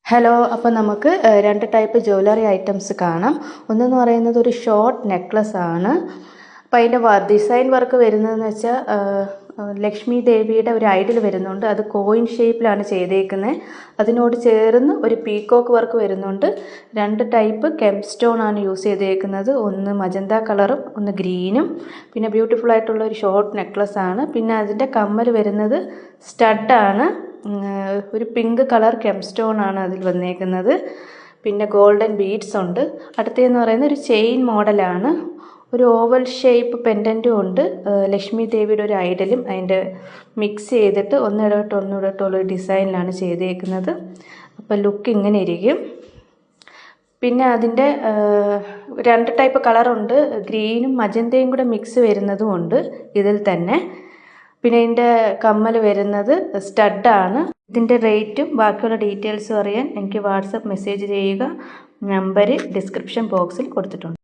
Hello, അപ്പോൾ നമുക്ക് രണ്ട് ടൈപ്പ് ജ്വല്ലറി ഐറ്റംസ് കാണാം. ഒന്നെന്ന് പറയുന്നത് ഒരു ഷോർട്ട് നെക്ലസ് ആണ്. അപ്പോൾ അതിൻ്റെ ഡിസൈൻ വർക്ക് വരുന്നതെന്ന് വെച്ചാൽ ലക്ഷ്മി ദേവിയുടെ ഒരു ഐഡൽ വരുന്നുണ്ട്. അത് കോയിൻ ഷേപ്പിലാണ് ചെയ്തേക്കുന്നത്. അതിനോട് ചേർന്ന് ഒരു പീക്കോക്ക് വർക്ക് വരുന്നുണ്ട്. രണ്ട് ടൈപ്പ് കെം സ്റ്റോൺ ആണ് യൂസ് ചെയ്തേക്കുന്നത്. ഒന്ന് മജന്ത കളറും ഒന്ന് ഗ്രീനും. പിന്നെ ബ്യൂട്ടിഫുൾ ആയിട്ടുള്ള ഒരു ഷോർട്ട് നെക്ലസ് ആണ്. പിന്നെ അതിൻ്റെ കമ്മൽ വരുന്നത് സ്റ്റഡാണ്. ഒരു പിങ്ക് കളർ കെം സ്റ്റോൺ ആണ് അതിൽ വന്നേക്കുന്നത്. പിന്നെ ഗോൾഡൻ ബീഡ്സ് ഉണ്ട്. അടുത്തതെന്ന് പറയുന്നത് ഒരു ചെയിൻ മോഡലാണ്. ഒരു ഓവൽ ഷേപ്പ് പെൻഡൻറ്റും ഉണ്ട്. ലക്ഷ്മി ദേവിയുടെ ഒരു ഐഡലും അതിൻ്റെ മിക്സ് ചെയ്തിട്ട് ഒന്നിടവിട്ടുള്ള ഡിസൈനിലാണ് ചെയ്തേക്കുന്നത്. അപ്പോൾ ലുക്ക് ഇങ്ങനെ ഇരിക്കും. പിന്നെ അതിൻ്റെ രണ്ട് ടൈപ്പ് കളറുണ്ട്. ഗ്രീനും മജന്തയും കൂടെ മിക്സ് വരുന്നതും ഉണ്ട് ഇതിൽ തന്നെ. പിന്നെ ഇതിൻ്റെ കമ്മൽ വരുന്നത് സ്റ്റഡാണ്. ഇതിൻ്റെ റേറ്റും ബാക്കിയുള്ള ഡീറ്റെയിൽസും അറിയാൻ എനിക്ക് വാട്സപ്പ് മെസ്സേജ് ചെയ്യുക. നമ്പർ ഡിസ്ക്രിപ്ഷൻ ബോക്സിൽ കൊടുത്തിട്ടുണ്ട്.